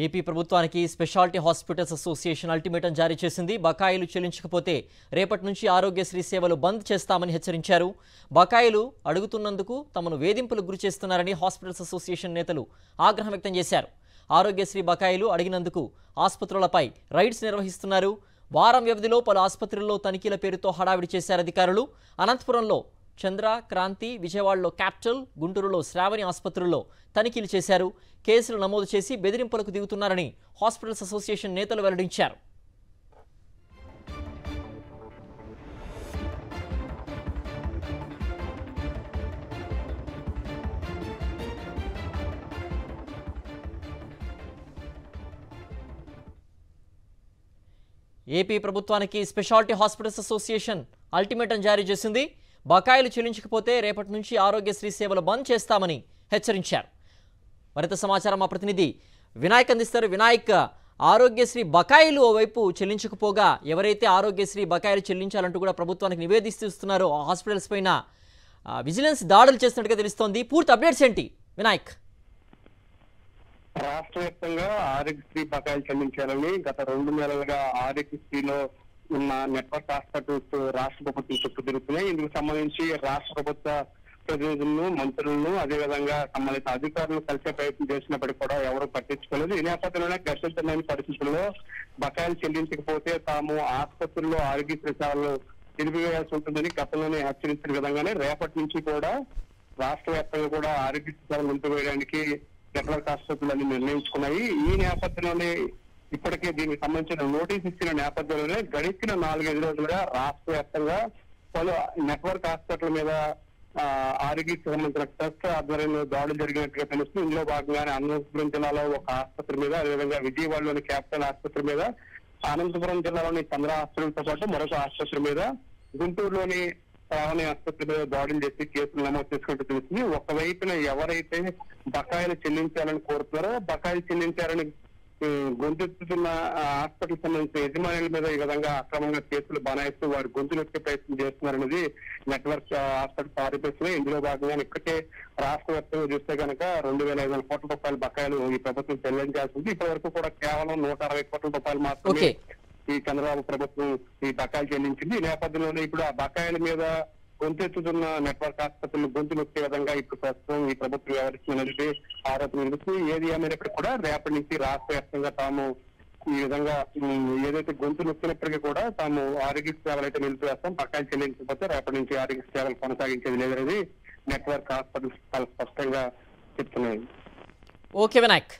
AP ప్రభుత్వానికి speciality hospitals association ultimatum జారీ చేసింది. బకాయిలు చెల్లించకపోతే రేపటి నుంచి ఆరోగ్యశ్రీ సేవలు బంద్ చేస్తామని హెచ్చరించారు. బకాయిలు అడుగుతున్నందుకు తమను వేధింపులకు గురి చేస్తున్నారని హాస్పిటల్స్ అసోసియేషన్ నేతలు ఆగ్రహం వ్యక్తం చేశారు. ఆరోగ్యశ్రీ బకాయిలు అడిగినందుకు ఆసుపత్రులపై రైడ్స్ నిర్వహిస్తున్నారు. వారం వ్యవధిలో పలు ఆసుపత్రుల్లో తనిఖీల పేరుతో హడావిడి చేశారు అధికారులు. అనంతపురంలో చంద్ర, క్రాంతి, విజయవాడలో క్యాపిటల్, గుంటూరులో శ్రావణి ఆసుపత్రుల్లో తనిఖీలు చేశారు. కేసులు నమోదు చేసి బెదిరింపులకు దిగుతున్నారని హాస్పిటల్స్ అసోసియేషన్ నేతలు వెల్లడించారు. ఏపీ ప్రభుత్వానికి స్పెషాలిటీ హాస్పిటల్స్ అసోసియేషన్ అల్టిమేటం జారీ చేసింది. బకాయిలు చెల్లించకపోతే రేపటి నుంచి ఆరోగ్యశ్రీ సేవలు బంద్ చేస్తామని హెచ్చరించారు. మరింత సమాచారం మా ప్రతినిధి వినాయక్ అందిస్తారు. వినాయక్, ఆరోగ్యశ్రీ బకాయిలు ఓవైపు చెల్లించకపోగా ఎవరైతే ఆరోగ్యశ్రీ బకాయిలు చెల్లించాలంటూ కూడా ప్రభుత్వానికి నివేదిస్తున్నారో ఆ హాస్పిటల్స్ పైన విజిలెన్స్ దాడులు చేస్తున్నట్టుగా తెలుస్తోంది. పూర్తి అప్డేట్స్ ఏంటి వినాయక్? రాష్ట్ర వ్యాప్తంగా ఆరోగ్యశ్రీ బకాయిలు చెల్లించాలని గత 2 నెలలుగా ఆరోగ్యశ్రీలో ఉన్న నెట్వర్క్ హాస్పిటల్స్ రాష్ట్ర ప్రభుత్వం చుట్టూ తిరుగుతున్నాయి. ఇందుకు సంబంధించి రాష్ట్ర ప్రభుత్వ ప్రతినిధులను, మంత్రులను, అదేవిధంగా సంబంధిత అధికారులు కలిసే ప్రయత్నం చేసినప్పటికీ కూడా ఎవరూ పట్టించుకోలేదు. ఈ నేపథ్యంలోనే గర్భించలేని పరిస్థితుల్లో బకాయిలు చెల్లించకపోతే తాము ఆసుపత్రుల్లో ఆరోగ్యశ్రీ సేవలు నిలిపివేయాల్సి ఉంటుందని గతంలోనే హెచ్చరించిన విధంగానే రేపటి నుంచి కూడా రాష్ట్ర వ్యాప్తంగా కూడా ఆరోగ్యశ్రీ సేవలు నిలిపివేయడానికి నెట్వర్క్ ఆసుపత్రులన్నీ నిర్ణయించుకున్నాయి. ఈ నేపథ్యంలోనే ఇప్పటికే దీనికి సంబంధించిన నోటీస్ ఇచ్చిన నేపథ్యంలోనే గడిచిన 4-5 రోజులుగా రాష్ట్ర వ్యాప్తంగా పలు నెట్వర్క్ హాస్పిటల్ మీద ఆరోగ్యకి సంబంధించిన ట్రస్ట్ ఆధ్వర్యంలో దాడులు జరిగినట్టుగా తెలుస్తుంది. ఇందులో భాగంగానే అనంతపురం జిల్లాలో ఒక ఆసుపత్రి మీద, అదేవిధంగా విజయవాడలోని క్యాపిటల్ ఆసుపత్రి మీద, అనంతపురం జిల్లాలోని చంద్ర హాస్పిటల్తో పాటు మరొక ఆసుపత్రి మీద, గుంటూరులోని శ్రావణి ఆసుపత్రి మీద దాడులు చేసి కేసులు నమోదు చేసుకుంటూ తెలుస్తుంది. ఒకవైపున ఎవరైతే బకాయిలు చెల్లించాలని కోరుతున్నారో బకాయిలు చెల్లించాలని గొంతెత్తుతున్న హాస్పిటల్ సంబంధించిన యజమానుల మీద ఈ విధంగా అక్రమంగా కేసులు బనాయిస్తూ వారి గొంతు నొక్కే ప్రయత్నం చేస్తున్నారనేది నెట్వర్క్ హాస్పిటల్ ఆరోపిస్తున్నాయి. ఇందులో భాగంగా ఇప్పటికే రాష్ట్ర వ్యాప్తంగా చూస్తే కనుక 2,500 కోట్ల రూపాయల బకాయిలు ఈ ప్రభుత్వం చెల్లించాల్సింది. ఇప్పటి వరకు కూడా కేవలం 160 కోట్ల రూపాయలు మాత్రమే ఈ చంద్రబాబు ప్రభుత్వం ఈ బకాయిలు చెల్లించింది. ఈ నేపథ్యంలోనే ఇప్పుడు ఆ బకాయిల మీద గొంతెత్తుతున్న నెట్వర్క్ ఆసుపత్రులు గొంతు నొక్కే విధంగా ఇప్పుడు ప్రస్తుతం ఈ ప్రభుత్వం వ్యవహరిస్తున్నది ఆరోపణ నిలుస్తుంది. ఏది ఏమైనప్పటికీ కూడా రేపటి నుంచి రాష్ట్ర వ్యాప్తంగా తాము ఈ విధంగా ఏదైతే గొంతు నొక్కినప్పటికీ కూడా తాము ఆరోగ్య సేవలు అయితే నిలిపివేస్తాం, బకాయిలు చెల్లించకపోతే రేపటి నుంచి ఆరోగ్య సేవలు కొనసాగించేది లేదనేది నెట్వర్క్ హాస్పిటల్స్ చాలా స్పష్టంగా చెప్తున్నాయి. ఓకే వినాయక్.